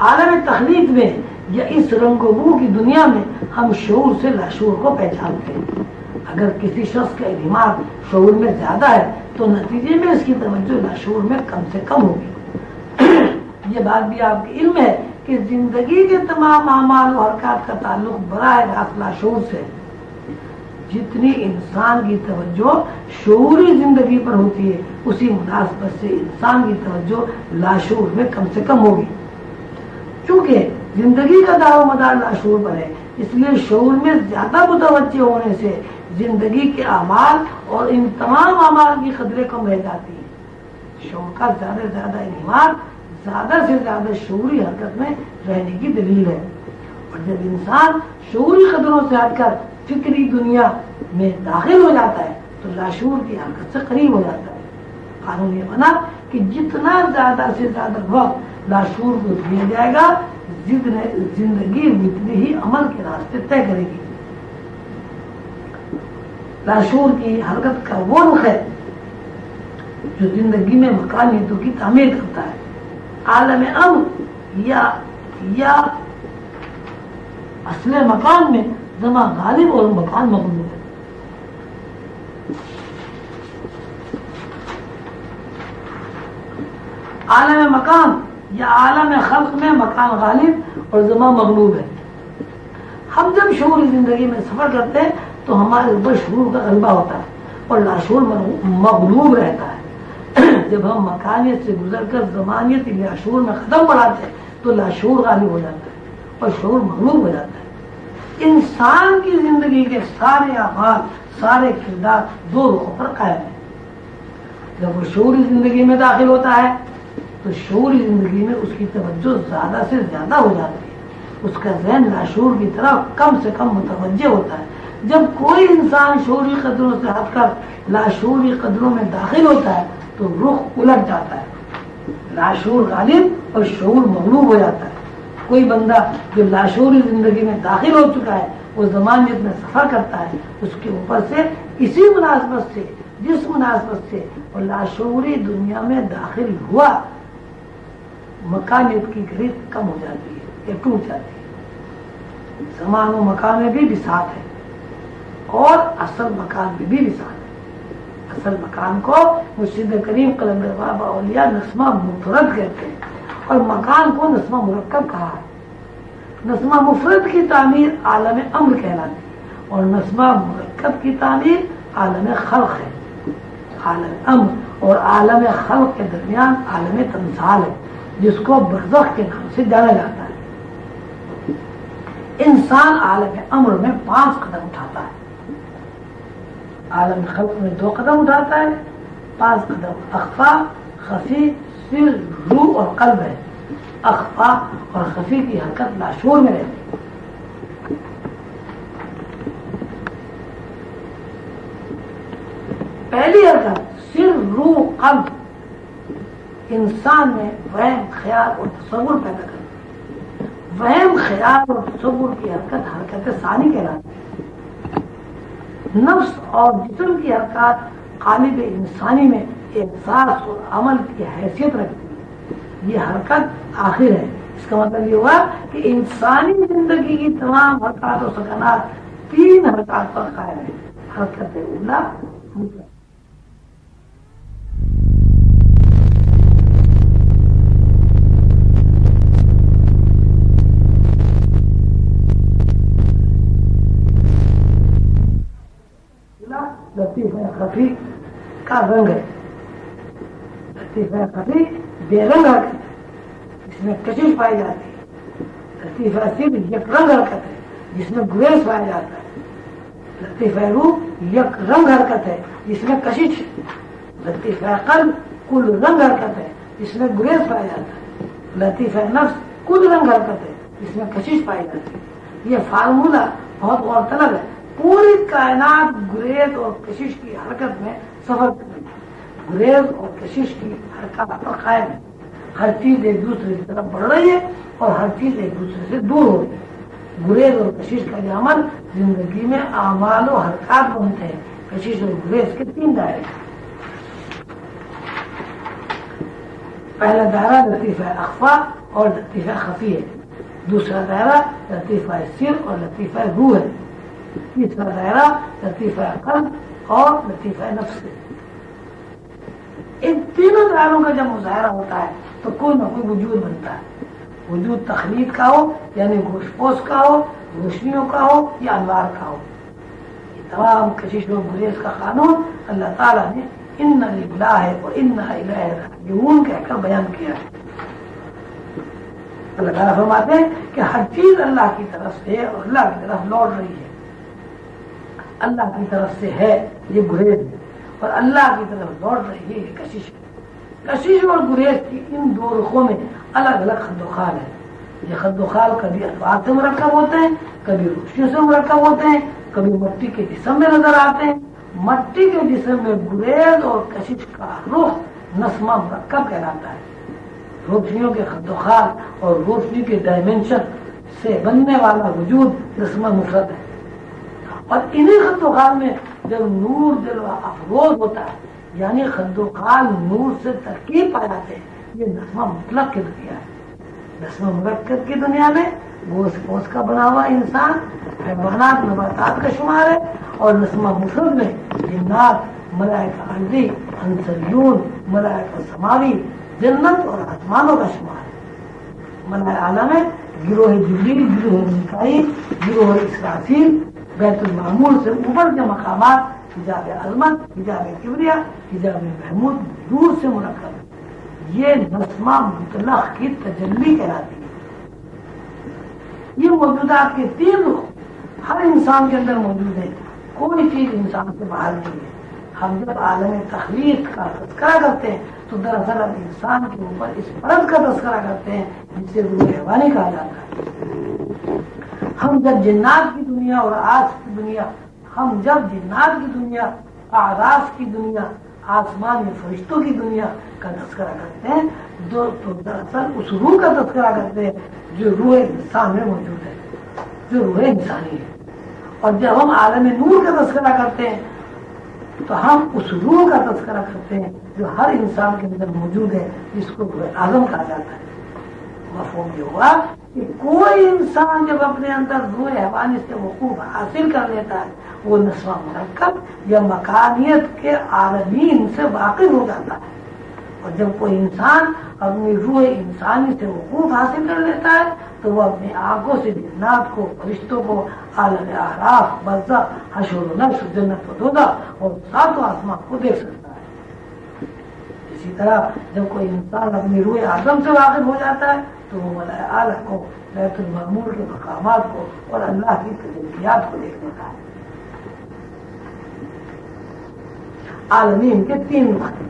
عالم تخلیق میں یا اس رنگ و بو کی دنیا میں ہم شعور سے لاشعور کو پہچانتے ہیں۔ اگر کسی شخص کا دماغ شعور میں زیادہ ہے تو نتیجے میں اس کی توجہ لاشعور میں کم سے کم ہوگی۔ یہ بات بھی آپ کے علم ہے کہ زندگی کے تمام اعمال و حرکات کا تعلق براہ راست لاشعور سے ہے۔ جتنی انسان کی توجہ شعوری زندگی پر ہوتی ہے اسی مناسبت سے انسان کی توجہ لاشعور میں کم سے کم ہوگی۔ چونکہ زندگی کا دار و مدار لاشعور پر ہے اس لیے شعور میں زیادہ متوجہ ہونے سے زندگی کے اعمال اور ان تمام اعمال کی قدریں کم رہ جاتی ہے۔ شعور کا زیادہ سے زیادہ انہمار زیادہ سے زیادہ شعوری حرکت میں رہنے کی دلیل ہے، اور جب انسان شعوری قدروں سے ہٹ کر فکری دنیا میں داخل ہو جاتا ہے تو لاشعور کی حرکت سے قریب ہو جاتا ہے۔ قانون یہ بنا کہ جتنا زیادہ سے زیادہ وقت لاشعور کو دیا جائے گا زندگی اتنی ہی عمل کے راستے طے کرے گی۔ لاشعور کی حرکت کا وہ رخ ہے جو زندگی میں مکانیتوں کی تعمیر کرتا ہے۔ عالم امر یا اصل مکان میں زمان غالب اور مکان مغلوب ہے۔ عالم مکان یا عالم خلق میں مکان غالب اور زمان مغلوب ہے۔ ہم جب شعوری زندگی میں سفر کرتے ہیں تو ہمارے اوپر شعور کا غلبہ ہوتا ہے اور لاشعور مغلوب رہتا ہے۔ جب ہم مکانیت سے گزر کر زمانیت یا شعور میں قدم بڑھاتے ہیں تو لاشعور غالب ہو جاتا ہے اور شعور مغلوب ہو جاتا ہے۔ انسان کی زندگی کے سارے اعمال سارے کردار دو رخوں پر قائم ہیں۔ جب وہ شعوری زندگی میں داخل ہوتا ہے تو شعوری زندگی میں اس کی توجہ زیادہ سے زیادہ ہو جاتی ہے، اس کا ذہن لاشعور کی طرف کم سے کم متوجہ ہوتا ہے۔ جب کوئی انسان شعوری قدروں سے ہٹ کر لاشعوری قدروں میں داخل ہوتا ہے تو رخ الٹ جاتا ہے، لاشعور غالب اور شعور مغلوب ہو جاتا ہے۔ کوئی بندہ جو لاشعوری زندگی میں داخل ہو چکا ہے وہ زمانیت میں سفر کرتا ہے، اس کے اوپر سے اسی مناسبت سے جس مناسبت سے وہ لاشعوری دنیا میں داخل ہوا مکانیت کی گرد کم ہو جاتی ہے یا ٹوٹ جاتی ہے۔ زمان و مکان میں بھی بساط ہے اور اصل مکان میں بھی بساط ہے۔ اصل مکان کو مرشد کریم قلندر بابا اولیاء نسمہ مفرد کہتے ہیں اور مکان کو نسمہ مرکب کہا ہے۔ نسمہ مفرد کی تعمیر عالم امر کہلاتی ہے اور نسمہ مرکب کی تعمیر عالم خلق ہے۔ عالم امر اور عالم خلق کے درمیان عالم تمثال ہے جس کو برزخ کے نام سے جانا جاتا ہے۔ انسان عالم امر میں 5 قدم اٹھاتا ہے، عالم خلق میں 2 قدم اٹھاتا ہے۔ 5 قدم اخفا، خفی، سر، روح اور قلب ہے۔ اخفا اور خفی کی حرکت لاشعور میں رہتی ہے۔ پہلی حرکت سر، روح، قلب انسان میں وہم، خیال اور تصور پیدا کرتی ہے۔ وہم، خیال اور تصور کی حرکت ثانی کہلاتی ہے۔ نفس اور جسم کی حرکات قالب انسانی میں احساس اور عمل کی حیثیت رکھتی ہے۔ یہ حرکت آخر ہے۔ اس کا مطلب یہ ہوا کہ انسانی زندگی کی تمام حرکات و سکنات 3 حرکات پر قائم ہے۔ حرکت اولا، لطیفہ خفی کا رنگ ہے۔ لطیفہ خفی بے رنگ حرکت ہے جس میں کشش پائی جاتی ہے۔ لطیفہ صرف یک رنگ حرکت ہے جس میں گریز پایا جاتا ہے۔ لطیفہ روح یک رنگ حرکت ہے جس میں کشش ہے۔ لطیفہ قلب کل رنگ حرکت ہے جس میں گریز پایا جاتا ہے۔ لطیفہ نفس کل رنگ حرکت ہے جس میں کشش پائی جاتی ہے۔ یہ فارمولہ بہت غور طلب ہے۔ پوری کائنات گریز اور کشش کی حرکت میں سفر کرتی ہے۔ گریز اور کشش کی حرکت پر قائم ہے۔ ہر چیز ایک دوسرے کی طرف بڑھ رہی ہے اور ہر چیز ایک دوسرے سے دور ہو رہی ہے۔ گریز اور کشش کا یہ عمل زندگی میں اعمال و حرکات بنتے ہیں۔ کشش اور گریز کے 3 دائرے ہیں۔ پہلا دائرہ لطیفہ اخفا اور لطیفہ خفی ہے. دوسرا دائرہ لطیفہ سر اور لطیفہ روح ہے. تیسرا دائرہ لطیفہ قلب اور لطیفہ نفس ہے. ان تینوں دائروں کا جب مظاہرہ ہوتا ہے تو کوئی نہ کوئی وجود بنتا ہے. وجود تخلیق کا ہو یعنی گوشت پوش کا ہو، روشنیوں کا ہو یا انوار کا ہو. یہ تمام کشش و گریز کا قانون اللہ تعالیٰ نے ان للہ و انا الیہ راجعون کہہ کر بیان کیا ہے. اللہ تعالیٰ فرماتے ہیں کہ ہر چیز اللہ کی طرف سے اور اللہ کی طرف لوٹ رہی ہے. اللہ کی طرف سے ہے یہ گریز ہے اور اللہ کی طرف لوٹ رہی ہے یہ کشش ہے. کشش اور گریز کی ان دو رخوں میں الگ الگ خد و خال ہے. یہ خد و خال کبھی اتوار سے مرکب ہوتے ہیں، کبھی روشنی سے مرکب ہوتے ہیں، کبھی مٹی کے جسم میں نظر آتے ہیں. مٹی کے جسم میں گریز اور کشش کا رخ نسمہ مرکب کہلاتا ہے. روشنیوں کے خد و خال اور روشنی کے ڈائمینشن سے بننے والا وجود نسمہ مفرد ہے. اور انہی خد و خال میں جب نور جلوہ افروز ہوتا ہے یعنی خد و خال نور سے ترکیب پا جاتے ہیں، یہ نسمہ مطلق کی دنیا ہے. نسمہ مرکب کی دنیا میں گوشت پوش کا بنا ہوا انسان، حیوانات، نباتات کا شمار ہے. اور نسمہ مفرد میں جنات، ملائکہ ارضی، انصریون، ملائکہ سماوی، جنت اور آسمانوں کا شمار ہے. ملائکہ اعلیٰ میں گروہ جبریل، گروہ میکائیل، گروہ اسرافیل، بیت المعمور سے اوپر کے مقامات، حجاب عظمت، حجاب کبریا، حجاب محمود دور سے مرکب ہے. یہ نسمہ مطلق کی تجلی کہلاتی ہے. یہ موجودات کے تین رخ ہر انسان کے اندر موجود ہیں. کوئی چیز انسان سے باہر نہیں ہے. ہم جب عالم تخلیق کا تذکرہ کرتے ہیں تو دراصل ہم انسان کے اوپر اس فرض کا تذکرہ کرتے ہیں جسے روح حیوانی کہا جاتا ہے. ہم جب جنات کی دنیا اور آس کی دنیا، ہم جب جنات کی دنیا، اعراف کی دنیا، آسمان میں فرشتوں کی دنیا کا تذکرہ کرتے ہیں تو دراصل اس روح کا تذکرہ کرتے ہیں جو روح انسان میں موجود ہے، جو روح انسانی ہے. اور جب ہم عالم نور کا تذکرہ کرتے ہیں تو ہم اس روح کا تذکرہ کرتے ہیں جو ہر انسان کے اندر موجود ہے، جس کو روح اعظم کہا جاتا ہے. مفہوم یہ ہوا کہ کوئی انسان جب اپنے اندر روح حیوانی سے وقوف حاصل کر لیتا ہے وہ نسمہ مرکب یا مکانیت کے عالمین سے واقف ہو جاتا ہے. اور جب کوئی انسان اپنی روح انسانی سے وقوف حاصل کر لیتا ہے تو وہ اپنی آنکھوں سے جنات کو، فرشتوں کو، عالم اعراف، برزخ، حشر و نشر، جنت و دوزخ اور ساتوں آسمان کو دیکھ سکتا ہے. اسی طرح جب کوئی انسان اپنی روح اعظم سے واقف ہو جاتا ہے تو وہ ملائکہ اعلیٰ کو، بیت المعمور کے مقامات کو اور اللہ کی تجلیات کو دیکھ لیتا ہے. عالمین کے تین معنی